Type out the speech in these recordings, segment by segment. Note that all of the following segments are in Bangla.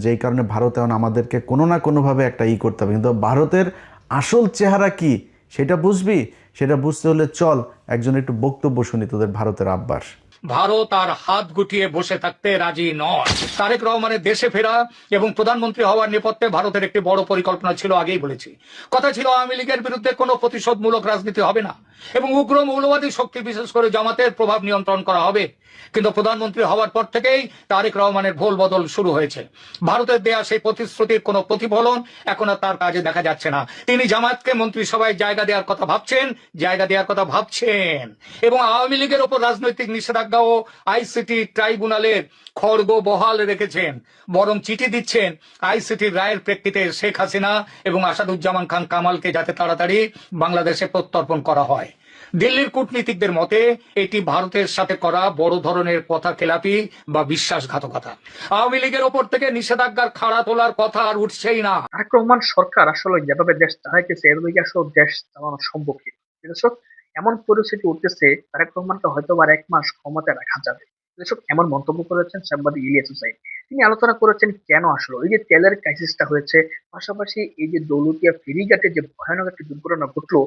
যেই কারণে ভারত এখন আমাদেরকে কোনো না কোনোভাবে একটা করতে হবে, কিন্তু ভারতের আসল চেহারা কি সেটা বুঝবি, সেটা বুঝতে হলে চল একজন একটু বক্তব্য শুনি তোদের ভারতের আব্বার। ভারত আর হাত গুটিয়ে বসে থাকতে রাজি নয়। তারেক রহমানের দেশে ফেরা এবং প্রধানমন্ত্রী হওয়ার নেপথ্যে ভারতের একটি বড় পরিকল্পনা ছিল, আগেই বলেছি। কথা ছিল আওয়ামী লীগের বিরুদ্ধে কোনো প্রতিশোধমূলক রাজনীতি হবে না এবং উগ্র মৌলবাদী শক্তি বিশেষ করে জামাতের প্রভাব নিয়ন্ত্রণ করা হবে। কিন্তু প্রধানমন্ত্রী হওয়ার পর থেকেই তারেক রহমানের ভোল বদল শুরু হয়েছে। ভারতের দেয়া সেই প্রতিশ্রুতির কোনো প্রতিফলন এখন আর তার কাজে দেখা যাচ্ছে না। তিনি জামাতকে মন্ত্রিসভায় জায়গা দেওয়ার কথা ভাবছেন এবং আওয়ামী লীগের ওপর রাজনৈতিক নিষেধাজ্ঞা ও আইসিটি ট্রাইব্যুনালের খড়গ বহাল রেখেছেন। বরং চিঠি দিচ্ছেন আইসিটির রায়ের প্রেক্ষিতে শেখ হাসিনা এবং আসাদুজ্জামান খান কামালকে যাতে তাড়াতাড়ি বাংলাদেশে প্রত্যর্পণ করা হয়। দিল্লির কূটনীতিকদের মতে এটি ভারতের সাথে করা বড় ধরনের কথা খেলাপি বা বিশ্বাসঘাতকতা। আওয়ামী লীগের ওপর থেকে নিষেধাজ্ঞার খাড়া তোলার কথা আর উঠছেই না। তারেক রহমান সরকার আসলে যেভাবে দেশ চালাইতেছে এর দিকে আসলে দেশ চালানো সম্ভব কি? দর্শক, এমন পরিস্থিতি উঠতেছে তারেক রহমানকে হয়তো আর 1 মাস ক্ষমতায় রাখা যাবে। দর্শক, এমন মন্তব্য করেছেন সাংবাদিক ইলিয়াস হুসাইন। তিনি আলোচনা করেছেন কেন আসলে এই যে তেলের ক্রাইসিসটা হয়েছে, পাশাপাশি এই যে দৌলতিয়া ফেরিঘাটে যে ভয়ানক একটি দুর্ঘটনা ঘটলো,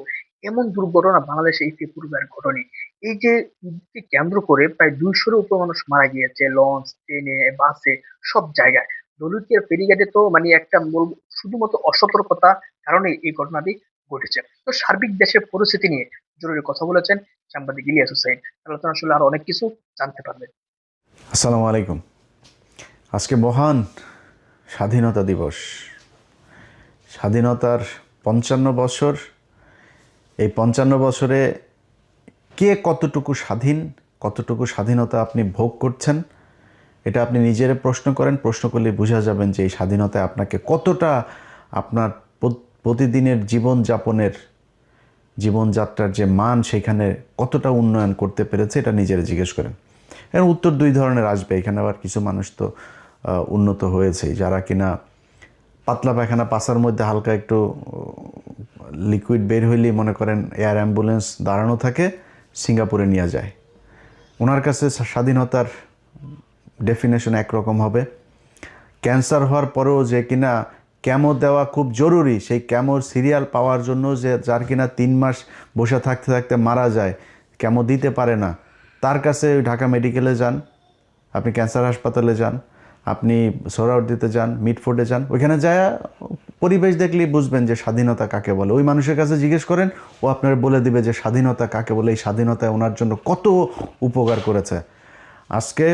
এমন দুর্ঘটনা বাংলাদেশে এই পূর্বে আর ঘটেনি। এই যে ঈদকে কেন্দ্র করে প্রায় 200-এর উপর মানুষ মারা গিয়েছে, লঞ্চ, ট্রেনে, বাসে, সব জায়গায়। দৌলতদিয়া ফেরিঘাটে তো মানে একটা শুধুমাত্র অসতর্কতা কারণে এই ঘটনাটি ঘটেছে। তো সার্বিক দেশের পরিস্থিতি নিয়ে জরুরি কথা বলেছেন সাংবাদিক ইলিয়াস হুসাইন। আলোচনা আসলে আরো অনেক কিছু জানতে পারবেন। আসসালামু আলাইকুম। আজকে মহান স্বাধীনতা দিবস, স্বাধীনতার 55 বছর। এই 55 বছরে কে কতটুকু স্বাধীন, কতটুকু স্বাধীনতা আপনি ভোগ করছেন, এটা আপনি নিজেরে প্রশ্ন করেন। প্রশ্ন করলে বোঝা যাবেন যে এই স্বাধীনতায় আপনাকে কতটা আপনার প্রতিদিনের জীবনযাত্রার যে মান সেখানে কতটা উন্নয়ন করতে পেরেছে, এটা নিজেরা জিজ্ঞেস করেন। এর উত্তর 2 ধরনের আসবে। এখানে আবার কিছু মানুষ তো উন্নত হয়েছে, যারা কিনা পাতলা পায়খানা পাশার মধ্যে হালকা একটু লিকুইড বের হইলেই মনে করেন এয়ার অ্যাম্বুলেন্স দাঁড়ানো থাকে, সিঙ্গাপুরে নিয়ে যায়। ওনার কাছে স্বাধীনতার ডেফিনেশন একরকম হবে। ক্যান্সার হওয়ার পরেও যে কিনা ক্যামো দেওয়া খুব জরুরি, সেই ক্যামোর সিরিয়াল পাওয়ার জন্য যে যার কিনা 3 মাস বসে থাকতে থাকতে মারা যায়, ক্যামো দিতে পারে না, তার কাছে ঢাকা মেডিকেলে যান, আপনি ক্যান্সার হাসপাতালে যান, আপনি সোহরাওয়ার্দীতে যান, মিটফোর্ডে যান, ওইখানে যায় পরিবেশ দেখলেই বুঝবেন যে স্বাধীনতা কাকে বলে। ওই মানুষের কাছে জিজ্ঞেস করেন, ও আপনার বলে দিবে যে স্বাধীনতা কাকে বলে, এই স্বাধীনতায় ওনার জন্য কত উপকার করেছে। আজকে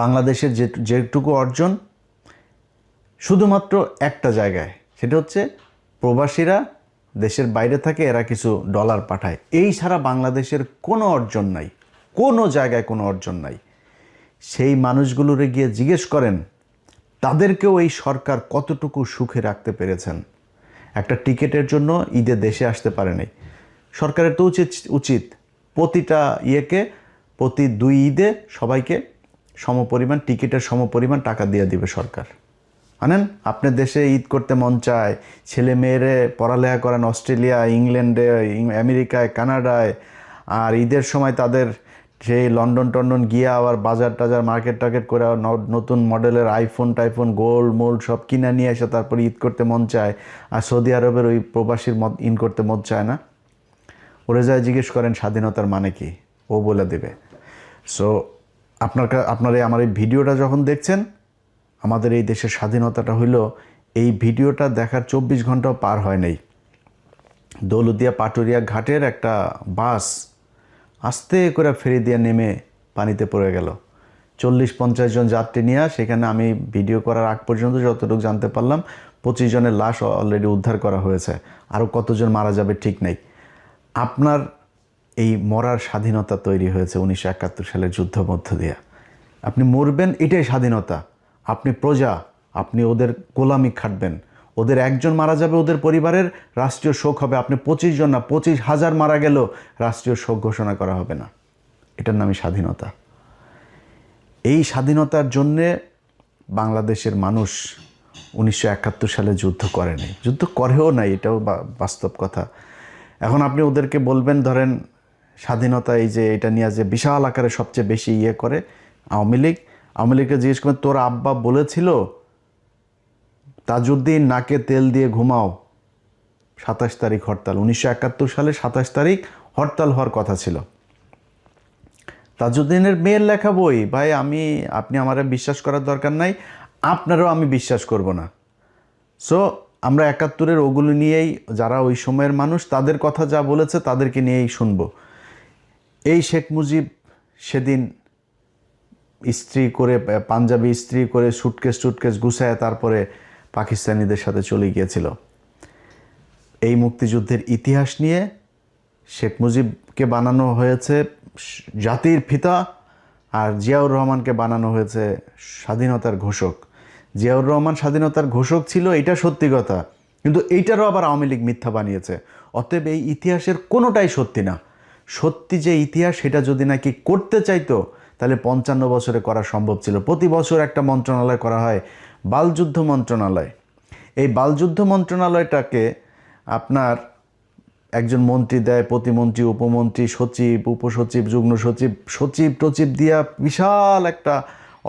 বাংলাদেশের যেটুকু অর্জন শুধুমাত্র একটা জায়গায়, সেটা হচ্ছে প্রবাসীরা দেশের বাইরে থাকে, এরা কিছু ডলার পাঠায়। এই ছাড়া বাংলাদেশের কোনো অর্জন নাই, কোনো জায়গায় কোনো অর্জন নাই। সেই মানুষগুলোরে গিয়ে জিজ্ঞেস করেন তাদেরকেও এই সরকার কতটুকু সুখে রাখতে পেরেছেন। একটা টিকিটের জন্য ঈদে দেশে আসতে পারে নাই। সরকারের তো উচিত প্রতিটা প্রতি 2 ঈদে সবাইকে সমপরিমাণ টিকিটের সমপরিমাণ টাকা দিয়ে দিবে সরকার। আনেন, আপনার দেশে ঈদ করতে মন চায়, ছেলে মেয়েরে পড়ালেখা করেন অস্ট্রেলিয়া, ইংল্যান্ডে, আমেরিকায়, কানাডায়, আর ঈদের সময় তাদের সেই লন্ডন গিয়ে আবার বাজার টাজার মার্কেট টার্কেট করে নতুন মডেলের টাইফোন গোল্ড মোল্ড সব কিনে নিয়ে এসে তারপরে ঈদ করতে মন চায়। আর সৌদি আরবের ওই প্রবাসীর করতে মন চায় না। ওরে যায় জিজ্ঞেস করেন স্বাধীনতার মানে কি, ও বলে দেবে। সো আপনারা আমার এই ভিডিওটা যখন দেখছেন, আমাদের এই দেশের স্বাধীনতাটা হইল, এই ভিডিওটা দেখার 24 ঘন্টাও পার হয় নাই। দৌলতদিয়া পাটুরিয়া ঘাটের একটা বাস আস্তে করে ফেরি দিয়ে নেমে পানিতে পড়ে গেল। 40-50 জন যাত্রী নিয়ে, সেখানে আমি ভিডিও করার আগ পর্যন্ত যতটুকু জানতে পারলাম 25 জনের লাশ অলরেডি উদ্ধার করা হয়েছে। আরও কতজন মারা যাবে ঠিক নেই। আপনার এই মরার স্বাধীনতা তৈরি হয়েছে 1971 সালের যুদ্ধ মধ্য দিয়ে। আপনি মরবেন, এটাই স্বাধীনতা। আপনি প্রজা, আপনি ওদের গোলামি খাটবেন। ওদের একজন মারা যাবে, ওদের পরিবারের রাষ্ট্রীয় শোক হবে। আপনি 25 জন না, 25,000 মারা গেলেও রাষ্ট্রীয় শোক ঘোষণা করা হবে না। এটার নামই স্বাধীনতা। এই স্বাধীনতার জন্যে বাংলাদেশের মানুষ 1971 সালে যুদ্ধ করেনি, যুদ্ধ করেও নাই, এটাও বাস্তব কথা। এখন আপনি ওদেরকে বলবেন, ধরেন স্বাধীনতা এই যে এটা নিয়ে যে বিশাল আকারে সবচেয়ে বেশি করে আওয়ামী লীগকে জিজ্ঞেস করেন, তোর আব্বা বলেছিল তাজউদ্দিন নাকে তেল দিয়ে ঘুমাও, 27 তারিখ হরতাল। 1971 সালে 27 তারিখ হরতাল হওয়ার কথা ছিল। তাজউদ্দিনের মেয়ের লেখা বই, ভাই আপনি আমারে বিশ্বাস করার দরকার নাই, আপনারও আমি বিশ্বাস করব না। সো আমরা 71-এর ওগুলো নিয়েই, যারা ওই সময়ের মানুষ তাদের কথা যা বলেছে তাদেরকে নিয়েই শুনব। এই শেখ মুজিব সেদিন ইস্ত্রি করে, পাঞ্জাবি ইস্ত্রি করে, সুটকেস গুছায় তারপরে পাকিস্তানিদের সাথে চলে গিয়েছিল। এই মুক্তিযুদ্ধের ইতিহাস নিয়ে শেখ মুজিবকে বানানো হয়েছে জাতির পিতা, আর জিয়াউর রহমানকে বানানো হয়েছে স্বাধীনতার ঘোষক। জিয়াউর রহমান স্বাধীনতার ঘোষক ছিল, এটা সত্যি কথা, কিন্তু এইটারও আবার আওয়ামী লীগ মিথ্যা বানিয়েছে। অতএব এই ইতিহাসের কোনোটাই সত্যি না। সত্যি যে ইতিহাস, সেটা যদি নাকি করতে চাইতো তাহলে 55 বছরে করা সম্ভব ছিল। প্রতি বছর একটা মন্ত্রণালয় করা হয়, বালযুদ্ধ মন্ত্রণালয়। এই বালযুদ্ধ মন্ত্রণালয়টাকে আপনার একজন মন্ত্রী দেয়, প্রতিমন্ত্রী, উপমন্ত্রী, সচিব, উপসচিব, যুগ্ম সচিব, সচিব টচিব দিয়া বিশাল একটা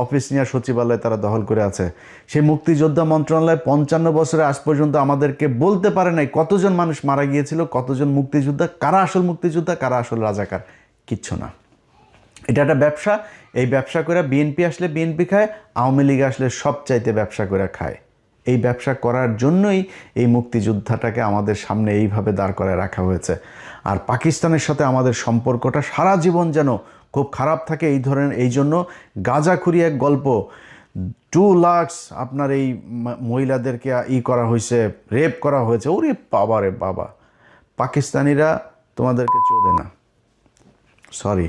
অফিস নিয়ে সচিবালয় তারা দখল করে আছে। সেই মুক্তিযোদ্ধা মন্ত্রণালয় 55 বছরে আজ পর্যন্ত আমাদেরকে বলতে পারে নাই কতজন মানুষ মারা গিয়েছিল, কতজন মুক্তিযোদ্ধা, কারা আসল মুক্তিযোদ্ধা, কারা আসল রাজাকার, কিচ্ছু না। এটা একটা ব্যবসা। এই ব্যবসা করে বিএনপি আসলে বিএনপি খায়, আওয়ামী লীগ আসলে সবচাইতে ব্যবসা করে খায়। এই ব্যবসা করার জন্যই এই মুক্তিযোদ্ধাটাকে আমাদের সামনে এইভাবে দাঁড় করায় রাখা হয়েছে। আর পাকিস্তানের সাথে আমাদের সম্পর্কটা সারা জীবন যেন খুব খারাপ থাকে এই জন্য গাঁজাখুরি এক গল্প, 2 লাখ আপনার এই মহিলাদেরকে করা হয়েছে, রেপ করা হয়েছে। ওরে বাবা রে বাবা, পাকিস্তানিরা তোমাদেরকে চোদে না, সরি,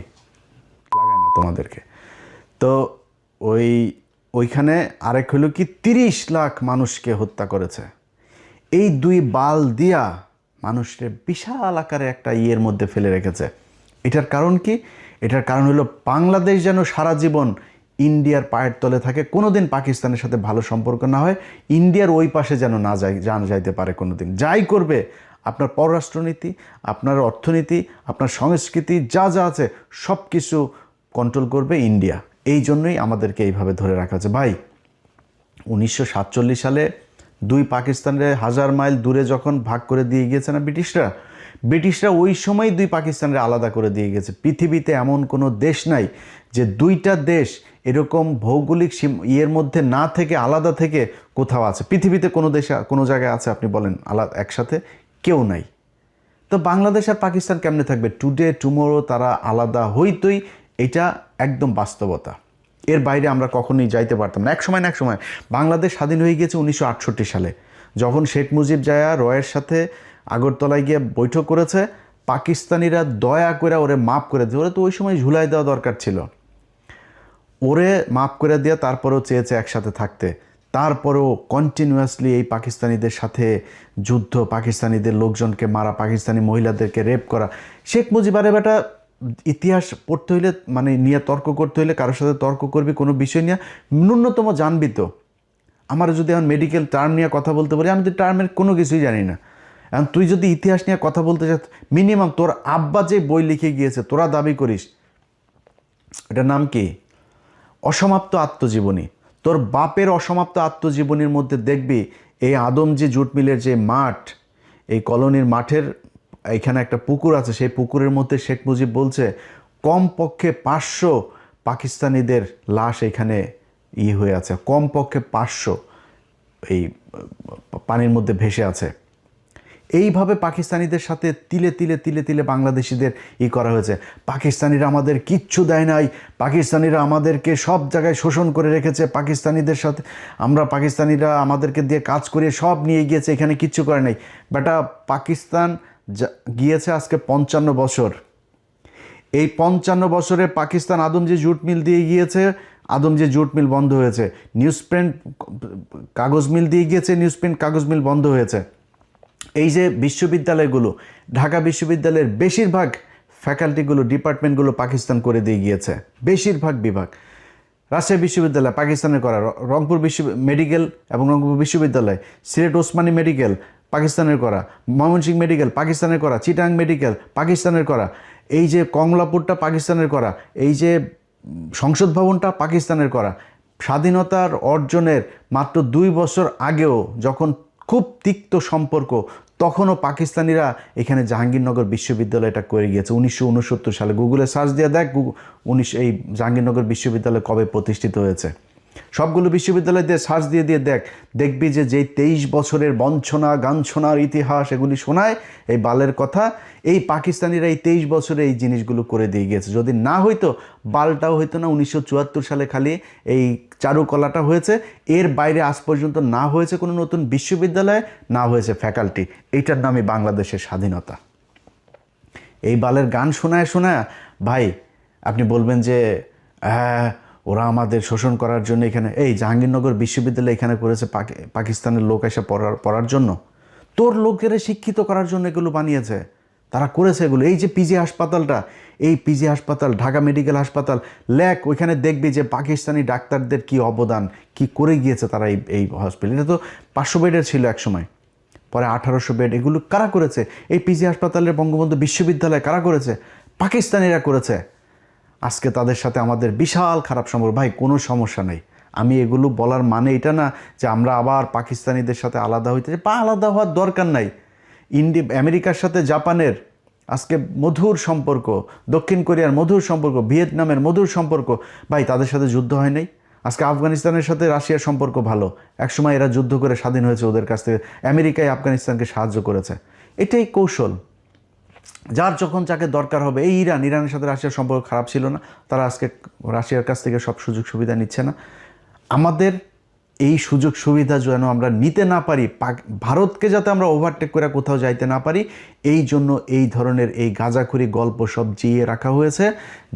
লাগায় না তোমাদেরকে। তো ওইখানে আরেক হলো কি, 30 লাখ মানুষকে হত্যা করেছে। এই 2 বাল দিয়া মানুষকে বিশাল আকারে একটা ইয়ের মধ্যে ফেলে রেখেছে। এটার কারণ কি? এটার কারণ হলো বাংলাদেশ যেন সারা জীবন ইন্ডিয়ার পায়ের তলে থাকে, কোনোদিন পাকিস্তানের সাথে ভালো সম্পর্ক না হয়, ইন্ডিয়ার ওই পাশে যেন না যাইতে পারে কোনোদিন। যাই করবে, আপনার পররাষ্ট্রনীতি, আপনার অর্থনীতি, আপনার সংস্কৃতি যা যা আছে সব কিছু কন্ট্রোল করবে ইন্ডিয়া। এই জন্যই আমাদেরকে এইভাবে ধরে রাখা আছে। ভাই 1947 সালে 2 পাকিস্তানের 1000 মাইল দূরে যখন ভাগ করে দিয়ে গিয়েছে না ব্রিটিশরা ওই সময় 2 পাকিস্তানের আলাদা করে দিয়ে গেছে। পৃথিবীতে এমন কোনো দেশ নাই যে 2টা দেশ এরকম ভৌগোলিক ইয়ের মধ্যে না থেকে, আলাদা থেকে কোথাও আছে। পৃথিবীতে কোনো দেশে, কোনো জায়গায় আছে আপনি বলেন আলাদা একসাথে? কেউ নাই। তো বাংলাদেশ আর পাকিস্তান কেমনে থাকবে? টুডে টুমোরো তারা আলাদা হইতই, এটা একদম বাস্তবতা। এর বাইরে আমরা কখনোই যাইতে পারতাম না। এক সময় বাংলাদেশ স্বাধীন হয়ে গিয়েছে 1968 সালে, যখন শেখ মুজিব জায়া রয়ের সাথে আগরতলায় গিয়ে বৈঠক করেছে। পাকিস্তানিরা দয়া করে ওরে মাফ করে দিয়ে, ওরে তো ওই সময় ঝুলাই দেওয়া দরকার ছিল, ওরে মাফ করে দিয়ে তারপরেও চেয়েছে একসাথে থাকতে। তারপরেও কন্টিনিউয়াসলি এই পাকিস্তানিদের সাথে যুদ্ধ, পাকিস্তানিদের লোকজনকে মারা, পাকিস্তানি মহিলাদেরকে রেপ করা। শেখ মুজিব, আরে বেটা, ইতিহাস পড়তে হইলে মানে নিয়ে তর্ক করতে হইলে কারোর সাথে তর্ক করবি কোনো বিষয় নিয়ে, ন্যূনতম জানবি তো। আমার যদি এখন মেডিকেল টার্ম নিয়ে কথা বলতে পারি, আমি তো টার্মের কোনো কিছুই জানি না। এখন তুই যদি ইতিহাস নিয়ে কথা বলতে চাস, মিনিমাম তোর আব্বা যে বই লিখে গিয়েছে তোরা দাবি করিস, এটার নাম কি? অসমাপ্ত আত্মজীবনী। তোর বাপের অসমাপ্ত আত্মজীবনীর মধ্যে দেখবি এই আদমজি জুট মিলের যে মাঠ, এই কলোনির মাঠের এখানে একটা পুকুর আছে, সেই পুকুরের মধ্যে শেখ মুজিব বলছে কমপক্ষে 500 পাকিস্তানিদের লাশ এখানে হয়ে আছে, কমপক্ষে 500 এই পানির মধ্যে ভেসে আছে। এইভাবে পাকিস্তানিদের সাথে তিলে তিলে তিলে তিলে বাংলাদেশিদের করা হয়েছে। পাকিস্তানিরা আমাদের কিচ্ছু দেয় নাই, পাকিস্তানিরা আমাদেরকে সব জায়গায় শোষণ করে রেখেছে, পাকিস্তানিদের সাথে পাকিস্তানিরা আমাদেরকে দিয়ে কাজ করিয়ে সব নিয়ে গিয়েছে, এখানে কিচ্ছু করে নাই। বেটা, পাকিস্তান গিয়েছে আজকে 55 বছর। এই 55 বছরে পাকিস্তান আদমজি জুট মিল দিয়ে গিয়েছে, আদমজি জুট মিল বন্ধ হয়েছে। নিউজ প্রিন্ট কাগজ মিল দিয়ে গিয়েছে, নিউজ প্রিন্ট কাগজ মিল বন্ধ হয়েছে। এই যে বিশ্ববিদ্যালয়গুলো, ঢাকা বিশ্ববিদ্যালয়ের বেশিরভাগ ফ্যাকাল্টিগুলো, ডিপার্টমেন্টগুলো পাকিস্তান করে দিয়ে গিয়েছে, বেশিরভাগ বিভাগ। রাজশাহী বিশ্ববিদ্যালয় পাকিস্তানের করা, রংপুর মেডিকেল এবং রংপুর বিশ্ববিদ্যালয়, সিলেট ওসমানী মেডিকেল পাকিস্তানের করা, ময়মনসিংহ মেডিকেল পাকিস্তানের করা, চিটাং মেডিকেল পাকিস্তানের করা, এই যে কমলাপুরটা পাকিস্তানের করা, এই যে সংসদ ভবনটা পাকিস্তানের করা, স্বাধীনতার অর্জনের মাত্র 2 বছর আগেও যখন খুব তিক্ত সম্পর্ক, তখনও পাকিস্তানিরা এখানে জাহাঙ্গীরনগর বিশ্ববিদ্যালয়টা করে গিয়েছে 1969 সালে। গুগলে সার্চ দিয়ে দেখ এই জাহাঙ্গীরনগর বিশ্ববিদ্যালয় কবে প্রতিষ্ঠিত হয়েছে। সবগুলো বিশ্ববিদ্যালয় দিয়ে সার্চ দিয়ে দেখ, দেখবি যে যেই 23 বছরের বঞ্চনা গাঞ্ছনার ইতিহাস এগুলি শোনায় এই বালের কথা, এই পাকিস্তানিরা এই 23 বছরে এই জিনিসগুলো করে দিয়ে গিয়েছে। যদি না হইতো বালটাও হইতো না। 1974 সালে খালি এই চারুকলাটা হয়েছে, এর বাইরে আজ পর্যন্ত না হয়েছে কোনো নতুন বিশ্ববিদ্যালয়, না হয়েছে ফ্যাকাল্টি। এইটার নামই বাংলাদেশের স্বাধীনতা। এই বালের গান শোনায় ভাই আপনি বলবেন যে হ্যাঁ ওরা আমাদের শোষণ করার জন্য এখানে, এই জাহাঙ্গীরনগর বিশ্ববিদ্যালয় এখানে করেছে পাকিস্তানের লোক এসে পড়ার জন্য, তোর লোকেরা শিক্ষিত করার জন্য এগুলো বানিয়েছে, তারা করেছে এগুলো। এই যে পিজি হাসপাতালটা, এই পিজি হাসপাতাল, ঢাকা মেডিকেল হাসপাতাল লেখ, ওইখানে দেখবি যে পাকিস্তানি ডাক্তারদের কি অবদান, কি করে গিয়েছে তারা এই হসপিটাল। এটা তো 500 বেডের ছিল একসময়, পরে 1800 বেড। এগুলো কারা করেছে? এই পিজি হাসপাতালের বঙ্গবন্ধু বিশ্ববিদ্যালয় কারা করেছে? পাকিস্তানিরা করেছে। আজকে তাদের সাথে আমাদের বিশাল খারাপ সম্পর্ক। ভাই কোনো সমস্যা নেই, আমি এগুলো বলার মানে এটা না যে আমরা আবার পাকিস্তানিদের সাথে আলাদা হইতে, বা আলাদা হওয়ার দরকার নাই। আমেরিকার সাথে জাপানের আজকে মধুর সম্পর্ক, দক্ষিণ কোরিয়ার মধুর সম্পর্ক, ভিয়েতনামের মধুর সম্পর্ক। ভাই তাদের সাথে যুদ্ধ হয় নাই। আজকে আফগানিস্তানের সাথে রাশিয়ার সম্পর্ক ভালো, একসময় এরা যুদ্ধ করে স্বাধীন হয়েছে ওদের কাছ থেকে। আমেরিকায় আফগানিস্তানকে সাহায্য করেছে। এটাই কৌশল। যার যখন যাকে দরকার হবে, এই ইরানের সাথে রাশিয়ার সম্পর্ক খারাপ ছিল না, তারা আজকে রাশিয়ার কাছ থেকে সব সুযোগ সুবিধা নিচ্ছে না। আমাদের এই সুযোগ সুবিধা যেন আমরা নিতে না পারি, ভারতকে যাতে আমরা ওভারটেক করে কোথাও যাইতে না পারি, এই জন্য এই ধরনের এই গাঁজাখুরি গল্প সব জিয়ে রাখা হয়েছে,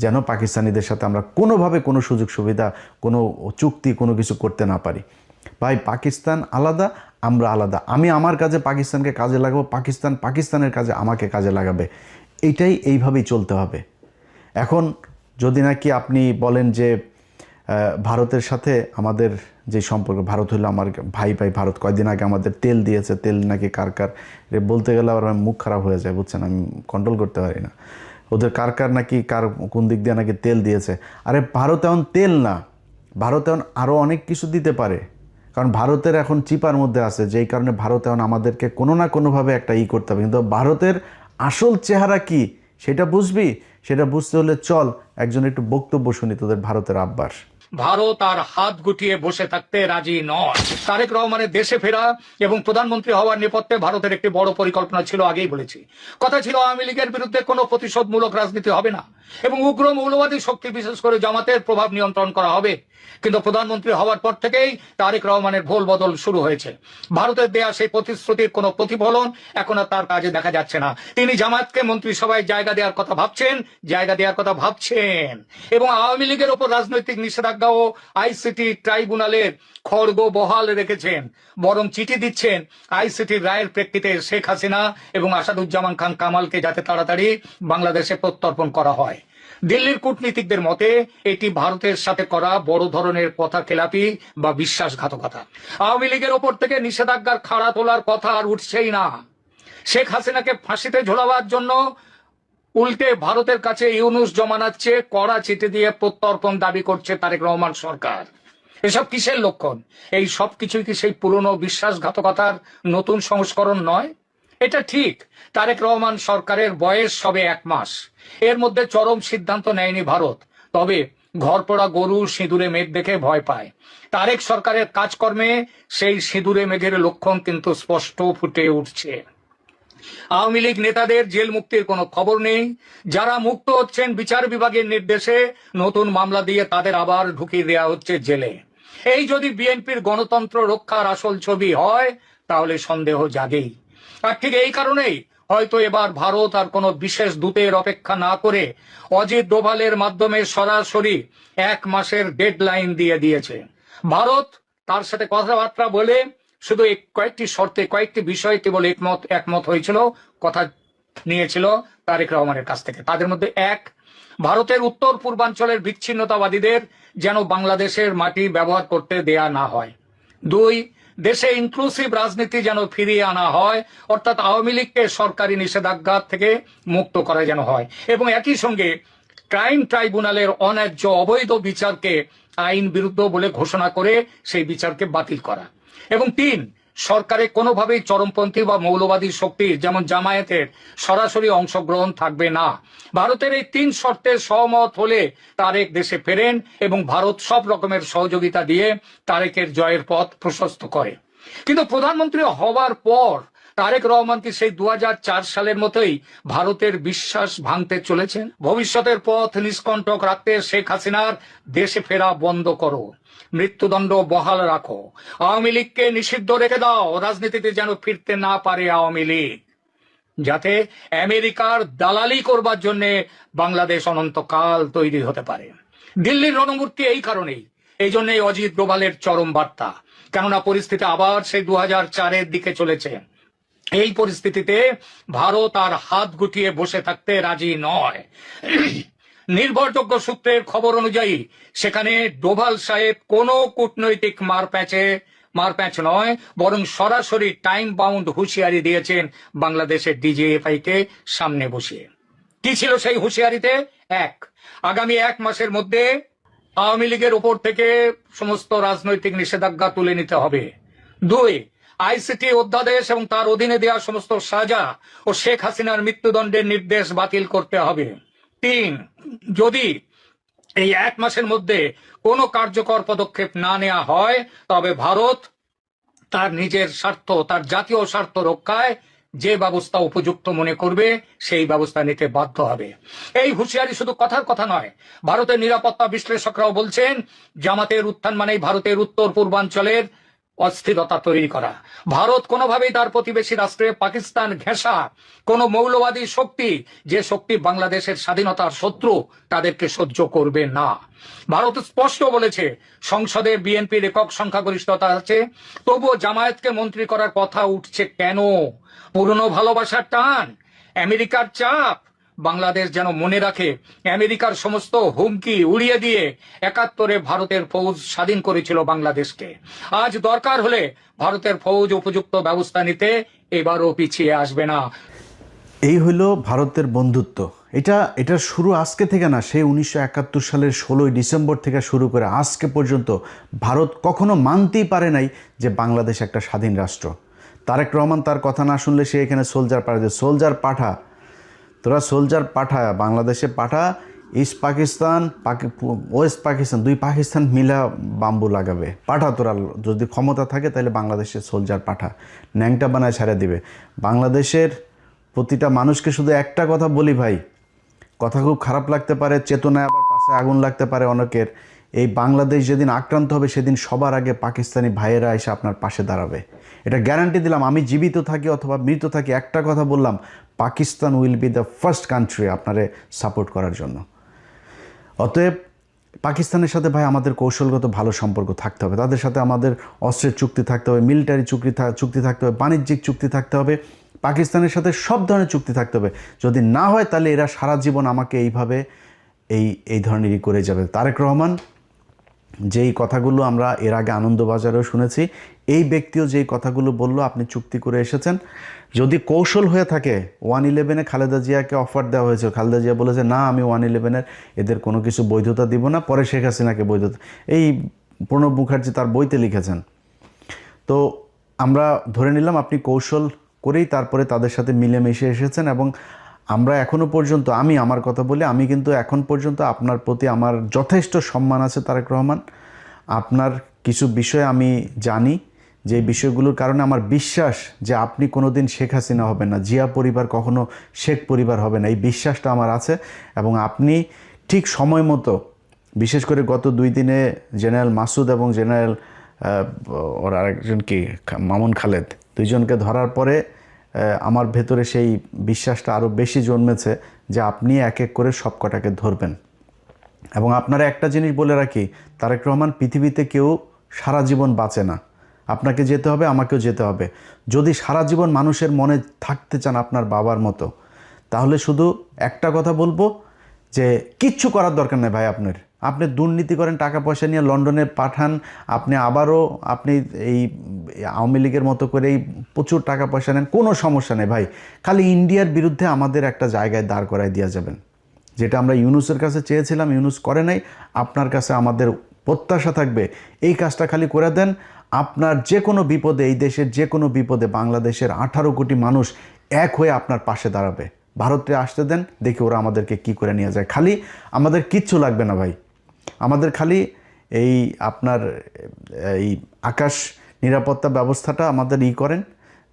যেন পাকিস্তানিদের সাথে আমরা কোনোভাবে কোনো সুযোগ সুবিধা, কোনো চুক্তি, কোনো কিছু করতে না পারি। ভাই পাকিস্তান আলাদা, আমরা আলাদা। আমি আমার কাজে পাকিস্তানকে কাজে লাগাবো, পাকিস্তান পাকিস্তানের কাজে আমাকে কাজে লাগাবে। এইভাবেই চলতে হবে। এখন যদি নাকি আপনি বলেন যে ভারতের সাথে আমাদের যে সম্পর্ক, ভারত হলো আমার ভাই, ভারত কয়দিন আগে আমাদের তেল দিয়েছে, তেল নাকি কার বলতে গেলে আবার মুখ খারাপ হয়ে যায়, বুঝছেন, আমি কন্ট্রোল করতে পারি না। ওদের কার নাকি কোন দিক দিয়ে নাকি তেল দিয়েছে। আরে ভারত এখন তেল না, ভারত এখন আরও অনেক কিছু দিতে পারে, কারণ ভারতের এখন চিপার মধ্যে আছে, যেই কারণে ভারত এখন আমাদেরকে কোনো না কোনোভাবে একটা করতে হবে। কিন্তু ভারতের আসল চেহারা কি সেটা বুঝবি, সেটা বুঝতে হলে চল একজন একটু বক্তব্য শুনি তোদের ভারতের আব্বার। ভারত আর হাত গুটিয়ে বসে থাকতে রাজি নয়। তারেক রহমানের দেশে ফেরা এবং প্রধানমন্ত্রী হওয়ার নেপথ্যে ভারতের একটি বড় পরিকল্পনা ছিল, আগেই বলেছি। কথা ছিল আওয়ামী লীগের বিরুদ্ধে কোনো প্রতিশোধমূলক রাজনীতি হবে না এবং উগ্র মৌলবাদী শক্তি বিশেষ করে জামাতের প্রভাব নিয়ন্ত্রণ করা হবে। কিন্তু প্রধানমন্ত্রী হওয়ার পর থেকেই তারেক রহমানের ভোল বদল শুরু হয়েছে। ভারতের দেয়া সেই প্রতিশ্রুতির কোনো প্রতিফলন এখন আর তার কাজে দেখা যাচ্ছে না। তিনি জামাতকে মন্ত্রিসভায় জায়গা দেওয়ার কথা ভাবছেন এবং আওয়ামী লীগের ওপর রাজনৈতিক নিষেধাজ্ঞা ও আইসিটি ট্রাইব্যুনালের খড়গ বহাল রেখেছেন। বরং চিঠি দিচ্ছেন আইসিটির রায়ের প্রেক্ষিতে শেখ হাসিনা এবং আসাদুজ্জামান খান কামালকে যাতে তাড়াতাড়ি বাংলাদেশে প্রত্যর্পণ করা হয়। দিল্লির কূটনীতিকদের মতে এটি ভারতের সাথে করা বড় ধরনের কথা খেলাপি বা বিশ্বাসঘাতকতা। আওয়ামী লীগের ওপর থেকে নিষেধাজ্ঞার খাড়া তোলার কথা আর উঠছেই না। শেখ হাসিনাকে ফাঁসিতে ঝোলাবার জন্য উল্টে ভারতের কাছে ইউনূস জমানাচ্ছে কড়া চিঠি দিয়ে প্রত্যর্পণ দাবি করছে তারেক রহমান সরকার। এসব কিসের লক্ষণ? এই সব কিছুই কি সেই পুরনো বিশ্বাসঘাতকতার নতুন সংস্করণ নয়? এটা ঠিক, তারেক রহমান সরকারের বয়স সবে 1 মাস। এর মধ্যে চরম সিদ্ধান্ত নেয়নি ভারত, তবে ঘরপোড়া গরু সিঁদুরে মেঘ দেখে ভয় পায়। তারেক সরকারের কাজকর্মে সেই সিঁদুরে মেঘের লক্ষণ কিন্তু স্পষ্ট ফুটে উঠছে। আওয়ামী লীগ নেতাদের জেল মুক্তির কোনো খবর নেই। যারা মুক্ত হচ্ছেন বিচার বিভাগের নির্দেশে নতুন মামলা দিয়ে তাদের আবার ঢুকিয়ে দেওয়া হচ্ছে জেলে। এই যদি বিএনপির গণতন্ত্র রক্ষার আসল ছবি হয় তাহলে সন্দেহ জাগেই। আর ঠিক এই কারণেই হয়তো এবার ভারত আর কোনো বিশেষ দূতের অপেক্ষা না করে অজিত ডোভালের মাধ্যমে সরাসরি 1 মাসের ডেডলাইন দিয়ে দিয়েছে। ভারত তার সাথে কথাবার্তা বলে শুধু কয়েকটি শর্তে, কয়েকটি বিষয়ে কেবল একমত হয়েছিল, কথা নিয়েছিল তারেক রহমানের কাছ থেকে। তাদের মধ্যে 1, ভারতের উত্তর পূর্বাঞ্চলের বিচ্ছিন্নতাবাদীদের যেন বাংলাদেশের মাটি ব্যবহার করতে দেয়া না হয়। 2, দেশে ইনক্লুসিভ রাজনীতি যেন ফিরিয়ে আনা হয়, অর্থাৎ আওয়ামী লীগকে সরকারি নিষেধাজ্ঞা থেকে মুক্ত করা যেন হয় এবং একই সঙ্গে ক্রাইম ট্রাইব্যুনালের অন্যায্য অবৈধ বিচারকে আইন বিরুদ্ধ বলে ঘোষণা করে সেই বিচারকে বাতিল করা। এবং 3, সরকারে কোনোভাবেই চরমপন্থী বা মৌলবাদী শক্তির যেমন জামায়াতের সরাসরি অংশগ্রহণ থাকবে না। ভারতের এই 3 শর্তে সহমত হলে তারেক দেশে ফেরেন এবং ভারত সব রকমের সহযোগিতা দিয়ে তারেকের জয়ের পথ প্রশস্ত করে। কিন্তু প্রধানমন্ত্রী হওয়ার পর তারেক রহমান কি সেই 2004 সালের মতোই ভারতের বিশ্বাস ভাঙতে চলেছেন? ভবিষ্যতের পথ নিষ্কণ্টক রাখতে শেখ হাসিনার দেশে ফেরা বন্ধ করো, মৃত্যুদণ্ড বহাল রাখো, আওয়ামী লীগকে নিষিদ্ধ রেখে দাও, রাজনীতিতে যেন ফিরতে না পারে আওয়ামী লীগ, যাতে আমেরিকার দালালি করবার জন্য বাংলাদেশ অনন্তকাল তৈরি হতে পারে। দিল্লির রণমূর্তি এই কারণেই, এই জন্যই অজিত ডোভালের চরম বার্তা। কেননা পরিস্থিতি আবার সেই 2004-এর দিকে চলেছে। এই পরিস্থিতিতে ভারত আর হাত গুটিয়ে বসে থাকতে রাজি নয়। নির্ভরযোগ্য সূত্রের খবর অনুযায়ী সেখানে ডোভাল সাহেব কোনো কূটনৈতিক মারপ্যাচ নয়, বরং সরাসরি টাইম বাউন্ড হুঁশিয়ারি দিয়েছেন বাংলাদেশের ডিজিএফআই কে সামনে বসিয়ে। কি ছিল সেই হুঁশিয়ারিতে? 1, আগামী 1 মাসের মধ্যে আওয়ামী লীগের উপর থেকে সমস্ত রাজনৈতিক নিষেধাজ্ঞা তুলে নিতে হবে। 2, আইসিটি অধ্যাদেশ এবং তার অধীনে দেওয়া সমস্ত সাজা ও শেখ হাসিনার মৃত্যুদণ্ডের নির্দেশ বাতিল করতে হবে। 3, যদি এই 1 মাসের মধ্যে কোনো কার্যকর পদক্ষেপ না নেওয়া হয় তবে ভারত তার নিজের স্বার্থ, তার জাতীয় স্বার্থ রক্ষায় যে ব্যবস্থা উপযুক্ত মনে করবে সেই ব্যবস্থা নিতে বাধ্য হবে। এই হুঁশিয়ারি শুধু কথার কথা নয়, ভারতের নিরাপত্তা বিশ্লেষকরাও বলছেন জামাতের উত্থান মানেই ভারতের উত্তর পূর্বাঞ্চলের অস্থিরতা তৈরি করা। ভারত কোনোভাবেই তার প্রতিবেশী রাষ্ট্রে পাকিস্তান ঘেঁষা কোন মৌলবাদী শক্তি, যে শক্তি বাংলাদেশের স্বাধীনতার শত্রু, তাদেরকে সহ্য করবে না। ভারত স্পষ্ট বলেছে সংসদে বিএনপির একক সংখ্যাগরিষ্ঠতা আছে, তবুও জামায়াতকে মন্ত্রী করার কথা উঠছে কেন? পুরনো ভালোবাসার টান, আমেরিকার চাপ? বাংলাদেশ যেন মনে রাখে আমেরিকার সমস্ত হুমকি উড়িয়ে দিয়ে 71-এ ভারতের ফৌজ স্বাধীন করেছিল বাংলাদেশকে। আজ দরকার হলে ভারতের ফৌজ উপযুক্ত ব্যবস্থা নিতে এবারও পিছিয়ে আসবে না। এই হইল ভারতের বন্ধুত্ব। এটা শুরু আজকে থেকে না, সেই 1971 সালের 16ই ডিসেম্বর থেকে শুরু করে আজকে পর্যন্ত ভারত কখনো মানতেই পারে নাই যে বাংলাদেশ একটা স্বাধীন রাষ্ট্র। তারেক রহমান তার কথা না শুনলে সে এখানে সোলজার পাঠায়, সোলজার পাঠা, তোরা সোলজার পাঠা, বাংলাদেশে পাঠা, ইস্ট পাকিস্তান ওয়েস্ট পাকিস্তান, 2 পাকিস্তান মিলা বাম্বু লাগাবে, পাঠা তোরা, যদি ক্ষমতা থাকে তাহলে বাংলাদেশে সোলজার পাঠা, ন্যাংটা বানায় ছেড়ে দিবে। বাংলাদেশের প্রতিটা মানুষকে শুধু একটা কথা বলি ভাই, কথা খুব খারাপ লাগতে পারে, চেতনায় আবার পাশে আগুন লাগতে পারে অনেকের, এই বাংলাদেশ যেদিন আক্রান্ত হবে সেদিন সবার আগে পাকিস্তানি ভাইয়েরা এসে আপনার পাশে দাঁড়াবে। এটা গ্যারান্টি দিলাম, আমি জীবিত থাকি অথবা মৃত থাকি, একটা কথা বললাম, Pakistan will be the first country আপনারে সাপোর্ট করার জন্য। অতএব পাকিস্তানের সাথে ভাই আমাদের কৌশলগত ভালো সম্পর্ক থাকতে হবে, তাদের সাথে আমাদের অস্ত্রের চুক্তি থাকতে হবে, মিলিটারি চুক্তি থাকতে হবে, বাণিজ্যিক চুক্তি থাকতে হবে, পাকিস্তানের সাথে সব ধরনের চুক্তি থাকতে হবে। যদি না হয় তাহলে এরা সারা জীবন আমাকে এইভাবে এই ধরনেরই করে যাবে। তারেক রহমান যেই কথাগুলো আমরা এর আগে আনন্দবাজারেও শুনেছি, এই ব্যক্তিও যেই কথাগুলো বলল, আপনি চুক্তি করে এসেছেন, যদি কৌশল হয়ে থাকে, 111-এ খালেদা জিয়াকে অফার দেওয়া হয়েছিল, খালেদা জিয়া বলেছে না আমি 111-এর এদের কোনো কিছু বৈধতা দিব না, পরে শেখ হাসিনাকে বৈধতা, এই প্রণব মুখার্জি তার বইতে লিখেছেন। তো আমরা ধরে নিলাম আপনি কৌশল করেই তারপরে তাদের সাথে মিলেমিশে এসেছেন, এবং আমরা এখনও পর্যন্ত, আমি আমার কথা বলি, আমি কিন্তু এখন পর্যন্ত আপনার প্রতি আমার যথেষ্ট সম্মান আছে তারেক রহমান। আপনার কিছু বিষয় আমি জানি, যে বিষয়গুলোর কারণে আমার বিশ্বাস যে আপনি কোনো দিন শেখ হাসিনা হবেন না, জিয়া পরিবার কখনো শেখ পরিবার হবে না, এই বিশ্বাসটা আমার আছে। এবং আপনি ঠিক সময় মতো, বিশেষ করে গত 2 দিনে জেনারেল মাসুদ এবং জেনারেল ওর আরেকজন কি মামুন খালেদ, 2 জনকে ধরার পরে আমার ভেতরে সেই বিশ্বাসটা আরও বেশি জন্মেছে যে আপনি এক এক করে সব কটাকে ধরবেন। এবং আপনারা একটা জিনিস বলে রাখি, তারেক রহমান, পৃথিবীতে কেউ সারা জীবন বাঁচে না, আপনাকে যেতে হবে, আমাকেও যেতে হবে। যদি সারা জীবন মানুষের মনে থাকতে চান আপনার বাবার মতো, তাহলে শুধু একটা কথা বলবো যে কিচ্ছু করার দরকার নেই ভাই। আপনি দুর্নীতি করেন, টাকা পয়সা নিয়ে লন্ডনে পাঠান, আপনি আবারও এই আওয়ামী লীগের মতো করেই প্রচুর টাকা পয়সা নেন, কোনো সমস্যা নেই ভাই। খালি ইন্ডিয়ার বিরুদ্ধে আমাদের একটা জায়গায় দাঁড় করায় দিয়ে যাবেন, যেটা আমরা ইউনূসের কাছে চেয়েছিলাম, ইউনূস করে নাই, আপনার কাছে আমাদের প্রত্যাশা থাকবে এই কাজটা খালি করে দেন, আপনার যে কোনো বিপদে, এই দেশের যে কোনো বিপদে বাংলাদেশের 18 কোটি মানুষ এক হয়ে আপনার পাশে দাঁড়াবে। ভারতে আসতে দেন, দেখি ওরা আমাদেরকে কি করে নিয়ে যায়। খালি আমাদের কিচ্ছু লাগবে না ভাই, আমাদের খালি এই আপনার এই আকাশ নিরাপত্তা ব্যবস্থাটা আমাদের করেন,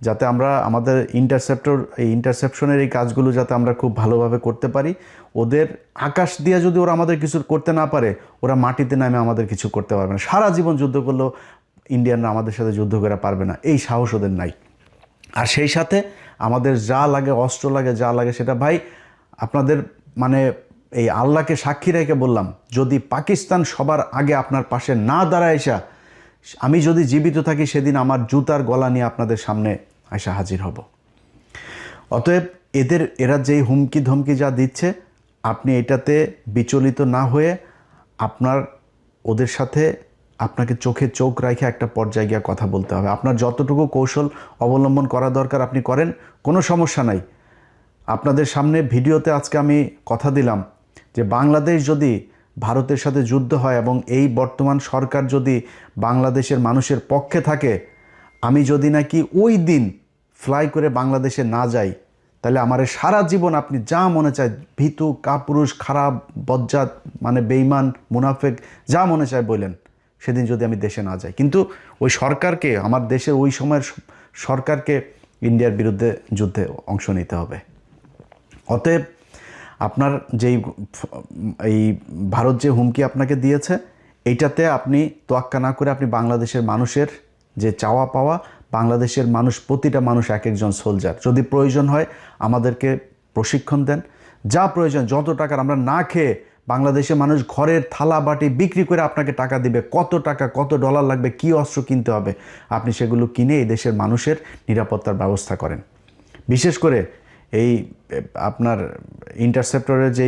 যাতে আমরা আমাদের ইন্টারসেপশনের এই কাজগুলো যাতে আমরা খুব ভালোভাবে করতে পারি। ওদের আকাশ দিয়ে যদি ওরা আমাদের কিছু করতে না পারে, ওরা মাটিতে নামে আমাদের কিছু করতে পারবে না। সারা জীবন যুদ্ধ করলেও ইন্ডিয়ানরা আমাদের সাথে যুদ্ধ করে পারবে না, এই সাহস ওদের নাই। আর সেই সাথে আমাদের যা লাগে, অস্ত্র লাগে, যা লাগে সেটা ভাই আপনাদের মানে এই আল্লাহকে সাক্ষী রেখে বললাম, যদি পাকিস্তান সবার আগে আপনার পাশে না দাঁড়ায় এসা, আমি যদি জীবিত থাকি সেদিন আমার জুতার গলা নিয়ে আপনাদের সামনে এসে হাজির হব। অতএব এরা যেই হুমকি ধমকি যা দিচ্ছে, আপনি এটাতে বিচলিত না হয়ে আপনার ওদের সাথে আপনাকে চোখে চোখ রেখে একটা পর্যায়ে গিয়ে কথা বলতে হবে। আপনার যতটুকু কৌশল অবলম্বন করা দরকার আপনি করেন, কোনো সমস্যা নাই। আপনাদের সামনে ভিডিওতে আজকে আমি কথা দিলাম যে বাংলাদেশ যদি ভারতের সাথে যুদ্ধ হয় এবং এই বর্তমান সরকার যদি বাংলাদেশের মানুষের পক্ষে থাকে, আমি যদি নাকি ওই দিন ফ্লাই করে বাংলাদেশে না যাই, তাহলে আমার সারা জীবন আপনি যা মনে চায়, ভীতু, কাপুরুষ, খারাপ, বজ্জাত, মানে বেঈমান, মুনাফেক, যা মনে চায় বললেন, সেদিন যদি আমি দেশে না যাই। কিন্তু ওই সরকারকে, আমার দেশের ওই সময়ের সরকারকে ইন্ডিয়ার বিরুদ্ধে যুদ্ধে অংশ নিতে হবে। অতএব আপনার যেই এই ভারত যে হুমকি আপনাকে দিয়েছে, এইটাতে আপনি তোয়াক্কা না করে আপনি বাংলাদেশের মানুষের যে চাওয়া পাওয়া, বাংলাদেশের মানুষ, প্রতিটা মানুষ এক একজন সোলজার, যদি প্রয়োজন হয় আমাদেরকে প্রশিক্ষণ দেন, যা প্রয়োজন, যত টাকার আমরা না খেয়ে বাংলাদেশের মানুষ ঘরের থালা বাটি বিক্রি করে আপনাকে টাকা দিবে, কত টাকা, কত ডলার লাগবে, কি অস্ত্র কিনতে হবে, আপনি সেগুলো কিনে এই দেশের মানুষের নিরাপত্তার ব্যবস্থা করেন। বিশেষ করে এই আপনার ইন্টারসেপ্টরের যে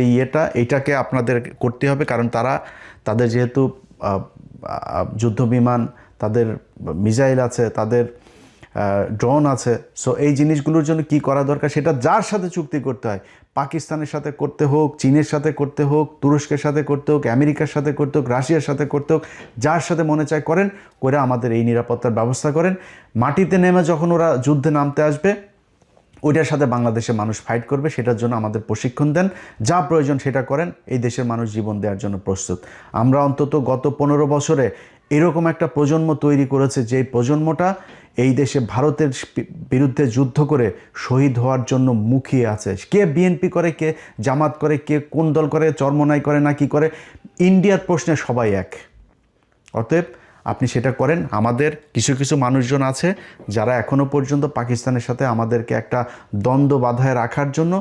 এইটাকে আপনাদের করতে হবে, কারণ তাদের যেহেতু যুদ্ধ বিমান, তাদের মিসাইল আছে, তাদের ড্রোন আছে, সো এই জিনিসগুলোর জন্য কি করা দরকার সেটা যার সাথে চুক্তি করতে হয়, পাকিস্তানের সাথে করতে হোক, চীনের সাথে করতে হোক, তুরস্কের সাথে করতে হোক, আমেরিকার সাথে করতে হোক, রাশিয়ার সাথে করতে হোক, যার সাথে মনে চায় করেন, করে আমাদের এই নিরাপত্তার ব্যবস্থা করেন। মাটিতে নেমে যখন ওরা যুদ্ধে নামতে আসবে, ওইটার সাথে বাংলাদেশের মানুষ ফাইট করবে, সেটার জন্য আমাদের প্রশিক্ষণ দেন, যা প্রয়োজন সেটা করেন। এই দেশের মানুষ জীবন দেওয়ার জন্য প্রস্তুত। আমরা অন্তত গত 15 বছরে এরকম একটা প্রজন্ম তৈরি করেছে, যে প্রজন্মটা এই দেশে ভারতের বিরুদ্ধে যুদ্ধ করে শহীদ হওয়ার জন্য মুখিয়ে আছে। কে বিএনপি করে, কে জামাত করে, কে কোন দল করে, চরমনাই করে না কি করে, ইন্ডিয়ার প্রশ্নে সবাই এক। অতএব আপনি সেটা করেন। আমাদের কিছু কিছু মানুষজন আছে যারা এখনও পর্যন্ত পাকিস্তানের সাথে আমাদেরকে একটা দ্বন্দ্ব বাধায় রাখার জন্য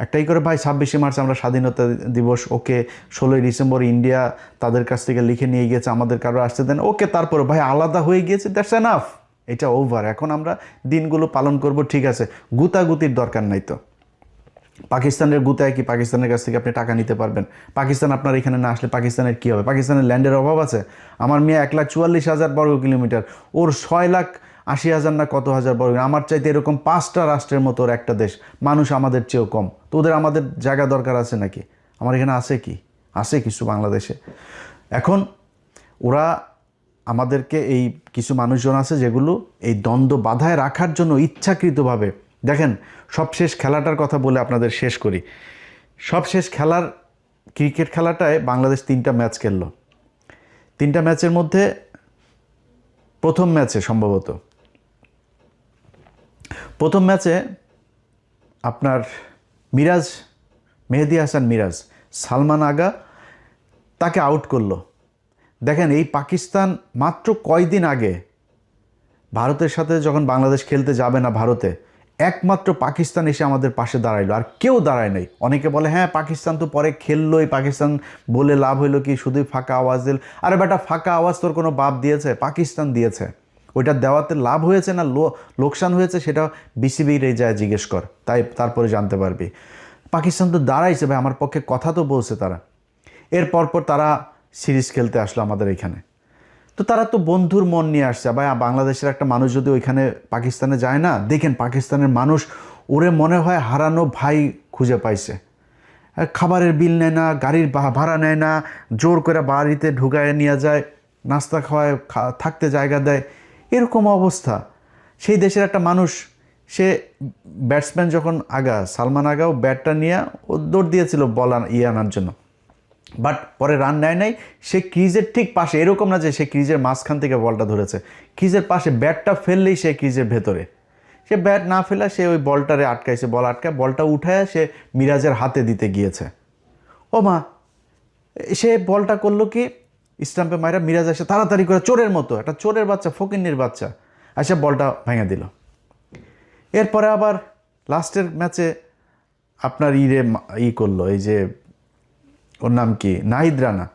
একটাই করে, ভাই 26শে মার্চ আমরা স্বাধীনতা দিবস, ওকে 16ই ডিসেম্বর ইন্ডিয়া তাদের কাছ থেকে লিখে নিয়ে গিয়েছে, আমাদের কারো আসতে দেন, ওকে, তারপরে ভাই আলাদা হয়ে গিয়েছে, দ্যাটস এনাফ, এটা ওভার, এখন আমরা দিনগুলো পালন করব, ঠিক আছে, গুতাগুতির দরকার নাই। তো পাকিস্তানের গুতায় কি পাকিস্তানের কাছ থেকে আপনি টাকা নিতে পারবেন? পাকিস্তান আপনার এখানে না আসলে পাকিস্তানের কী হবে? পাকিস্তানের ল্যান্ডের অভাব আছে? আমার মেয়ে 1,44,000 বর্গ কিলোমিটার, ওর 6,80,000 না কত হাজার বর্গ, আমার চাইতে এরকম 5টা রাষ্ট্রের মতো ওর একটা দেশ, মানুষ আমাদের চেয়েও কম, তো ওদের আমাদের জায়গা দরকার আছে নাকি? আমার এখানে আছে কি? আছে কিছু বাংলাদেশে। এখন ওরা আমাদেরকে এই কিছু মানুষজন আছে যেগুলো এই দ্বন্দ্ব বাধায় রাখার জন্য ইচ্ছাকৃতভাবে, দেখেন সবশেষ খেলাটার কথা বলে আপনাদের শেষ করি। সবশেষ খেলার ক্রিকেট খেলাটায় বাংলাদেশ 3টা ম্যাচ খেললো। 3টা ম্যাচের মধ্যে প্রথম ম্যাচে আপনার মেহেদী হাসান মিরাজ, সালমান আগা তাকে আউট করলো। দেখেন এই পাকিস্তান মাত্র কয়দিন আগে ভারতের সাথে যখন বাংলাদেশ খেলতে যাবে না ভারতে, একমাত্র পাকিস্তান এসে আমাদের পাশে দাঁড়াইলো, আর কেউ দাঁড়ায় নাই। অনেকে বলে হ্যাঁ পাকিস্তান তো পরে খেললোই, পাকিস্তান বলে লাভ হইলো কি, শুধুই ফাঁকা আওয়াজ দিল। আরে বেটা, ফাঁকা আওয়াজ তোর কোনো বাপ দিয়েছে? পাকিস্তান দিয়েছে। ওইটা দেওয়াতে লাভ হয়েছে না লোকসান হয়েছে সেটা বিসিবির এই যায় জিজ্ঞেস কর, তারপরে জানতে পারবি। পাকিস্তান তো দাঁড়াইছে ভাই, আমার পক্ষে কথা তো বলছে তারা। এর পরপর তারা সিরিজ খেলতে আসলো আমাদের এখানে, তো তারা তো বন্ধুর মন নিয়ে আসছে ভাই। বাংলাদেশের একটা মানুষ যদি ওইখানে পাকিস্তানে যায় না, দেখেন পাকিস্তানের মানুষ ওরে মনে হয় হারানো ভাই খুঁজে পাইছে। খাবারের বিল নেয় না, গাড়ির ভাড়া নেয় না, জোর করে বাড়িতে ঢুকায় নিয়ে যায়, নাস্তা খাওয়ায়, থাকতে জায়গা দেয়, এরকম অবস্থা। সেই দেশের একটা মানুষ, সে ব্যাটসম্যান যখন সালমান আগাও ব্যাটটা নিয়ে ও দৌড় দিয়েছিল বল আনার জন্য, বাট পরে রান নেয় নাই। সে ক্রিজের ঠিক পাশে, এরকম না যে সে ক্রিজের মাঝখান থেকে বলটা ধরেছে, ক্রিজের পাশে ব্যাটটা ফেললেই সে ক্রিজের ভেতরে, সে ব্যাট না ফেলা সে ওই বলটারে আটকাইছে, বল আটকায় বলটা উঠায় সে মিরাজের হাতে দিতে গিয়েছে। ও মা, সে বলটা করলো কি, স্টাম্পে মাইরা মিরাজ এসে তাড়াতাড়ি করে চোরের মতো, একটা চোরের বাচ্চা, ফকিন্নির বাচ্চা এসে বলটা ভেঙে দিল। এরপরে আবার লাস্টের ম্যাচে আপনার করলো, এই যে ওর নাম কি, নাহিদ রানা,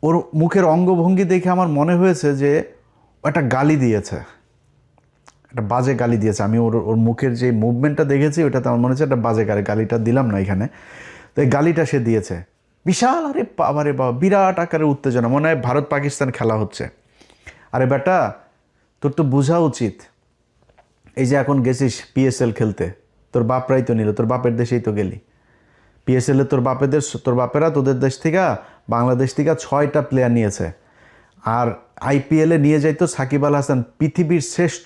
ওর মুখের অঙ্গভঙ্গি দেখে আমার মনে হয়েছে যে ও একটা গালি দিয়েছে, একটা বাজে গালি দিয়েছে। আমি ওর মুখের যে মুভমেন্টটা দেখেছি ওটাতে আমার মনে হচ্ছে একটা বাজে গালিটা দিলাম না এখানে, তো এই গালিটা সে দিয়েছে বিশাল, আরে বাবা বিরাট আকারে উত্তেজনা, মনে হয় ভারত পাকিস্তান খেলা হচ্ছে। আরে বেটা, তোর তো বোঝা উচিত, এই যে এখন গেছিস পিএসএল খেলতে, তোর বাপরাই তো নিল, তোর বাপের দেশেই তো গেলি পিএসএল এ, তোর বাপেরা তোদের দেশ থেকে, বাংলাদেশ থেকে 6টা প্লেয়ার নিয়েছে। আর আইপিএলে নিয়ে যাইতো সাকিব আল হাসান, পৃথিবীর শ্রেষ্ঠ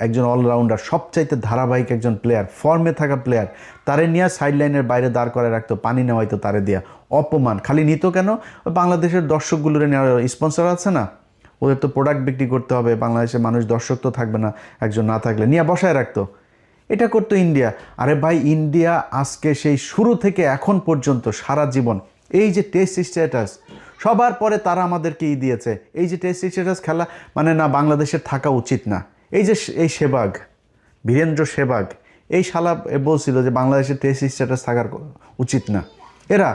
একজন অলরাউন্ডার, সবচাইতে ধারাবাহিক একজন প্লেয়ার, ফর্মে থাকা প্লেয়ার, তারে নিয়ে সাইড লাইনের বাইরে দাঁড় করে রাখতো, পানি নেওয়াইতো তারে দিয়া। অপমান খালি নিত কেন, ওই বাংলাদেশের দর্শকগুলোর নেওয়ার স্পন্সর আছে না, ওদের তো প্রোডাক্ট বিক্রি করতে হবে, বাংলাদেশের মানুষ দর্শক তো থাকবে না একজন না থাকলে, নিয়ে বসায় রাখতো। এটা করতো ইন্ডিয়া। আরে ভাই, ইন্ডিয়া আজকে সেই শুরু থেকে এখন পর্যন্ত সারা জীবন এই যে টেস্ট স্ট্যাটাস, সবার পরে তারা আমাদেরকে দিয়েছে, এই যে টেস্ট স্ট্যাটাস খেলা মানে না বাংলাদেশের থাকা উচিত না। এই যে এই সেবাগ, বীরেন্দ্র সেবাগ, এই শালা বলছিল যে বাংলাদেশের টেস্ট স্ট্যাটাস থাকার উচিত না। এরা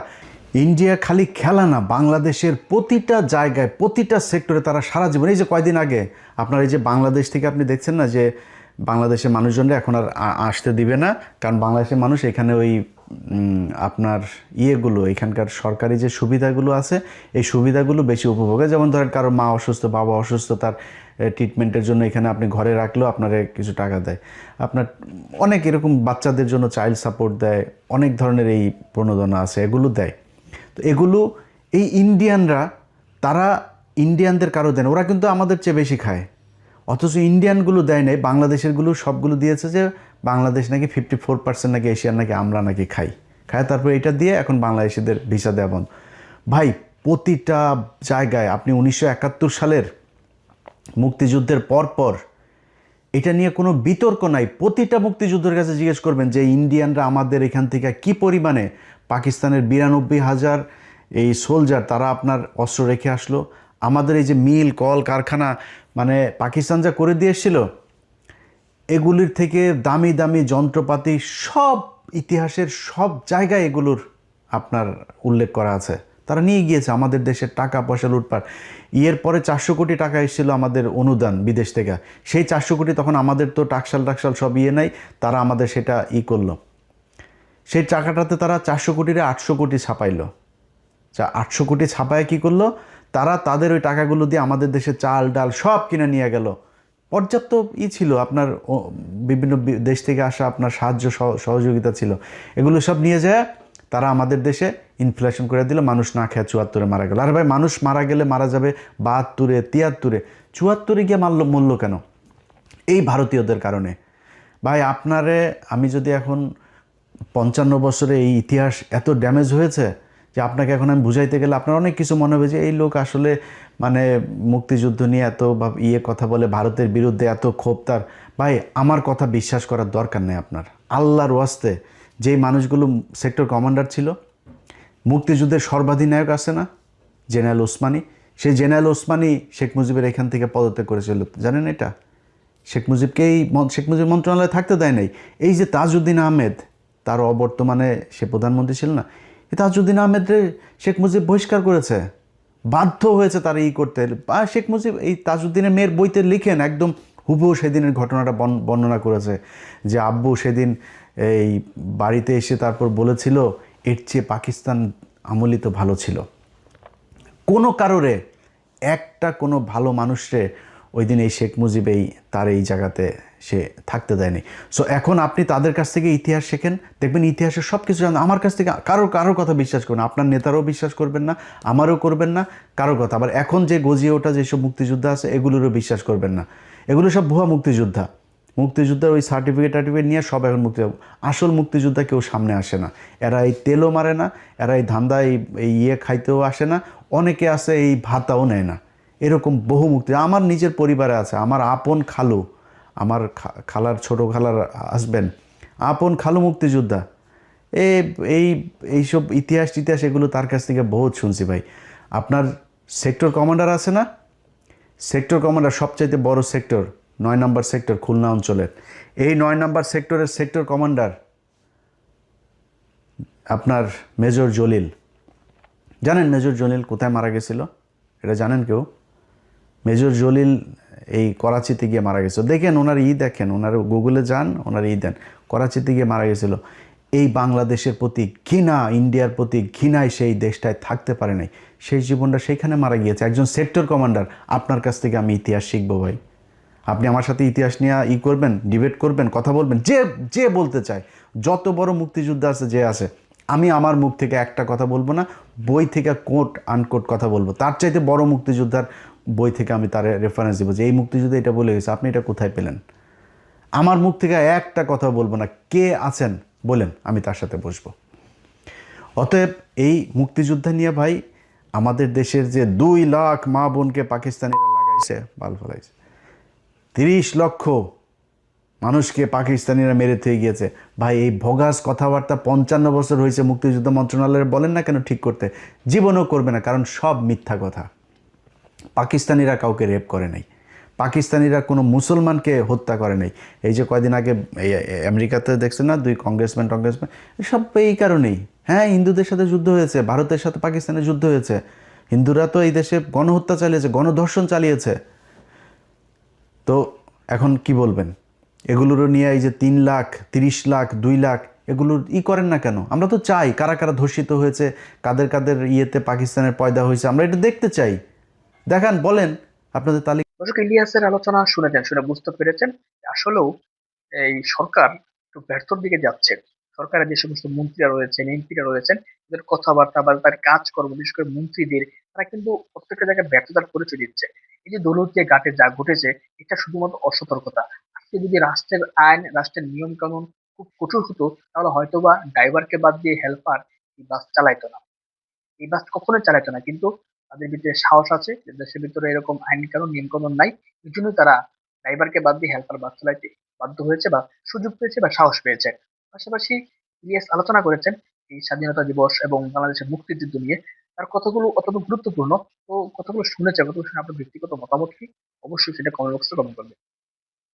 ইন্ডিয়া খালি খেলা না, বাংলাদেশের প্রতিটা জায়গায় প্রতিটা সেক্টরে তারা সারা জীবন, এই যে কয়দিন আগে আপনার এই যে বাংলাদেশ থেকে আপনি দেখছেন না যে বাংলাদেশের মানুষজনরা এখন আর আসতে দিবে না, কারণ বাংলাদেশের মানুষ এখানে ওই আপনার এখানকার সরকারি যে সুবিধাগুলো আছে এই সুবিধাগুলো বেশি উপভোগে। যেমন ধরেন কারো মা অসুস্থ, বাবা অসুস্থ, তার ট্রিটমেন্টের জন্য এখানে আপনি ঘরে রাখলেও আপনারে কিছু টাকা দেয়, আপনার অনেক এরকম বাচ্চাদের জন্য চাইল্ড সাপোর্ট দেয়, অনেক ধরনের এই প্রণোদনা আছে, এগুলো দেয়। তো এগুলো এই ইন্ডিয়ানরা, তারা ইন্ডিয়ানদের কারো দেন, ওরা কিন্তু আমাদের চেয়ে বেশি খায়, অথচ ইন্ডিয়ানগুলো দেয় নাই, বাংলাদেশেরগুলো সবগুলো দিয়েছে যে বাংলাদেশ নাকি 54% নাকি এশিয়ার নাকি আমরা নাকি খাই, তারপরে এটা দিয়ে এখন বাংলাদেশিদের ভিসা দেওয়া বন্ধ। ভাই, প্রতিটা জায়গায় আপনি 1971 সালের মুক্তিযুদ্ধের পর এটা নিয়ে কোনো বিতর্ক নাই, প্রতিটা মুক্তিযুদ্ধের কাছে জিজ্ঞেস করবেন যে ইন্ডিয়ানরা আমাদের এখান থেকে কি পরিমাণে, পাকিস্তানের 92,000 এই সোলজার তারা আপনার অস্ত্র রেখে আসলো, আমাদের এই যে মিল কল কারখানা মানে পাকিস্তান যা করে দিয়ে এসেছিল, এগুলির থেকে দামি দামি যন্ত্রপাতি সব ইতিহাসের সব জায়গায় এগুলোর আপনার উল্লেখ করা আছে, তারা নিয়ে গিয়েছে। আমাদের দেশের টাকা পয়সা লুটপাট, পরে 400 কোটি টাকা এসেছিল আমাদের অনুদান বিদেশ থেকে, সেই 400 কোটি তখন আমাদের তো টাকশাল সব নাই, তারা আমাদের সেটা করলো, সেই টাকাটাতে তারা 400 কোটিরে 800 কোটি ছাপাইলো। 800 কোটি ছাপায় কি করলো, তারা তাদের ওই টাকাগুলো দিয়ে আমাদের দেশে চাল ডাল সব কিনে নিয়ে গেল। পর্যাপ্ত ছিল আপনার বিভিন্ন দেশ থেকে আসা আপনার সাহায্য সহযোগিতা ছিল, এগুলো সব নিয়ে যায় তারা আমাদের দেশে ইনফ্লেশন করে দিল, মানুষ না খেয়ে 74-এ মারা গেল। আর ভাই, মানুষ মারা গেলে মারা যাবে 72-এ, 73-এ, 74-এ গিয়ে মরল কেন? এই ভারতীয়দের কারণে। ভাই, আপনারে আমি যদি এখন 55 বছরে এই ইতিহাস এত ড্যামেজ হয়েছে যে আপনাকে এখন আমি বুঝাইতে গেলে আপনার অনেক কিছু মনে হবে যে এই লোক আসলে মানে মুক্তিযুদ্ধ নিয়ে এত কথা বলে, ভারতের বিরুদ্ধে এত ক্ষোভ তার। ভাই, আমার কথা বিশ্বাস করার দরকার নেই আপনার, আল্লাহর ওয়াস্তে। যেই মানুষগুলো সেক্টর কমান্ডার ছিল, মুক্তিযুদ্ধের সর্বাধিনায়ক আছে না জেনারেল ওসমানী, সেই জেনারেল ওসমানী শেখ মুজিবের এখান থেকে পদত্যাগ করেছিল, জানেন এটা? শেখ মুজিব মন্ত্রণালয়ে থাকতে দেয় নাই। এই যে তাজউদ্দিন আহমেদ, তার অবর্তমানে সে প্রধানমন্ত্রী ছিল না, এই তাজউদ্দিন আহমেদরে শেখ মুজিব বহিষ্কার করেছে, বাধ্য হয়েছে তারা করতে। শেখ মুজিব এই তাজউদ্দিনের মেয়ের বইতে লিখেন, একদম হুবহু সেদিনের ঘটনাটা বর্ণনা করেছে যে আব্বু সেদিন এই বাড়িতে এসে তারপর বলেছিল এর চেয়ে পাকিস্তান আমলই তো ভালো ছিল। কোনো কারণে কোনো ভালো মানুষরে ওই দিন এই শেখ মুজিবেই তার এই জায়গাতে সে থাকতে দেয়নি। সো এখন আপনি তাদের কাছ থেকে ইতিহাস শেখেন, দেখবেন ইতিহাসের সব কিছু জানেন। আমার কাছ থেকে কারোর কথা বিশ্বাস করবেন না, আপনার নেতারাও বিশ্বাস করবেন না, আমারও করবেন না কারোর কথা। আবার এখন যে গজিয়ে ওঠা যেসব মুক্তিযোদ্ধা আছে এগুলোরও বিশ্বাস করবেন না, এগুলো সব ভুয়া মুক্তিযোদ্ধা। মুক্তিযোদ্ধার ওই সার্টিফিকেট নিয়ে সব এখন আসল মুক্তিযোদ্ধা কেউ সামনে আসে না। এরা এই তেলও মারে না, এরা এই ধান্দা এই ইয়ে খাইতেও আসে না, অনেকে আছে এই ভাতাও নেয় না। এরকম বহু মুক্তি আমার নিজের পরিবারে আছে। আমার আপন খালু, আমার খালার ছোট খালার হাজবেন্ড, আপন খালু মুক্তিযোদ্ধা। এ এই এইসব ইতিহাস এগুলো তার কাছ থেকে বহুত শুনছি ভাই। আপনার সেক্টর কমান্ডার আছে না, সেক্টর কমান্ডার সবচাইতে বড় সেক্টর ৯ নম্বর সেক্টর খুলনা অঞ্চলের, এই ৯ নম্বর সেক্টরের সেক্টর কমান্ডার আপনার মেজর জলিল। জানেন মেজর জলিল কোথায় মারা গেছিল? এটা জানেন কেউ? মেজর জলিল এই করাচিতে গিয়ে মারা গেছিল। দেখেন ওনার দেখেন, ওনার গুগলে যান, ওনার দেন, করাচিতে গিয়ে মারা গেছিল। এই বাংলাদেশের প্রতি ঘৃণা, ইন্ডিয়ার প্রতি ঘৃণায় সেই দেশটায় থাকতে পারে নাই, সেই জীবনটা সেইখানে মারা গিয়েছে। একজন সেক্টর কমান্ডার। আপনার কাছ থেকে আমি ইতিহাস শিখবো ভাই। আপনি আমার সাথে ইতিহাস নিয়ে করবেন, ডিবেট করবেন, কথা বলবেন, যে যে বলতে চায়, যত বড় মুক্তিযোদ্ধা আছে যে আছে, আমি আমার মুখ থেকে একটা কথা বলবো না, বই থেকে কোট আনকোট কথা বলবো। তার চাইতে বড় মুক্তিযোদ্ধার বই থেকে আমি তার রেফারেন্স দেবো যে এই মুক্তিযুদ্ধ এটা বলে গেছে, আপনি এটা কোথায় পেলেন। আমার মুখ থেকে একটা কথা বলবো না, কে আছেন বলেন, আমি তার সাথে বসবো। অতএব এই মুক্তিযুদ্ধ নিয়ে ভাই আমাদের দেশের যে ২ লাখ মা বোনকে পাকিস্তানিরা লাগাইছে, বাল ফলাইছে, ৩০ লক্ষ মানুষকে পাকিস্তানিরা মেরে থয়ে গিয়েছে ভাই। এই ভগাস কথাবার্তা ৫৫ বছর হয়েছে মুক্তিযুদ্ধ মন্ত্রণালয়ের, বলেন না কেন ঠিক করতে? জীবনও করবে না, কারণ সব মিথ্যা কথা। পাকিস্তানিরা কাউকে রেপ করে নাই, পাকিস্তানিরা কোনো মুসলমানকে হত্যা করে নাই। এই যে কয়দিন আগে এই আমেরিকাতে দেখছেন না ২ কংগ্রেসম্যান সব এই কারণেই। হ্যাঁ, হিন্দুদের সাথে যুদ্ধ হয়েছে, ভারতের সাথে পাকিস্তানের যুদ্ধ হয়েছে, হিন্দুরা তো এই দেশে গণহত্যা চালিয়েছে, গণধর্ষণ চালিয়েছে। তো এখন কি বলবেন? এগুলোরও নিয়ে এই যে ৩ লাখ, ৩০ লাখ, ২ লাখ এগুলোর করেন না কেন? আমরা তো চাই কারা কারা ধর্ষিত হয়েছে, কাদের কাদের পাকিস্তানের পয়দা হয়েছে, আমরা এটা দেখতে চাই। দেখান, বলেন আপনাদের তালিকা। দর্শক, ইলিয়াসের আলোচনা শুনেছেন, শুনে বুঝতে পেরেছেন যে আসলেও এই সরকার একটু ব্যর্থর দিকে যাচ্ছে। সরকারের যে সমস্ত মন্ত্রীরা রয়েছেন, এমপিরা রয়েছেন, তাদের কথাবার্তা বা তাদের কাজকর্ম, বিশেষ করে মন্ত্রীদের, তারা কিন্তু প্রত্যেকটা জায়গায় ব্যর্থতার পরিচয় দিচ্ছে। এই যে দৌলতদিয়া ঘাটে যা ঘটেছে, এটা শুধুমাত্র অসতর্কতা। আজকে যদি রাষ্ট্রের আইন, রাষ্ট্রের নিয়ম কানুন খুব কঠোর হতো, তাহলে হয়তোবা ড্রাইভারকে বাদ দিয়ে হেল্পার এই বাস চালাইতো না, এই বাস কখনোই চালাইতো না। কিন্তু তাদের ভিতরে সাহস আছে, যে দেশের ভিতরে এরকম আইন কানুন, নিয়ম কানুন নাই, এই জন্য তারা ড্রাইভারকে বাদ দিয়ে হেল্পার বাস চালাইতে বাধ্য হয়েছে বা সুযোগ পেয়েছে বা সাহস পেয়েছে। পাশাপাশি ইলিয়াস আলোচনা করেছেন এই স্বাধীনতা দিবস এবং বাংলাদেশের মুক্তিযুদ্ধ নিয়ে। তার কথাগুলো অত্যন্ত গুরুত্বপূর্ণ। তো কথাগুলো শুনেছে, কথাগুলো শুনে আপনার ব্যক্তিগত মতামত কি? অবশ্যই সেটা কমেন্ট বক্সে কমেন্ট করবেন।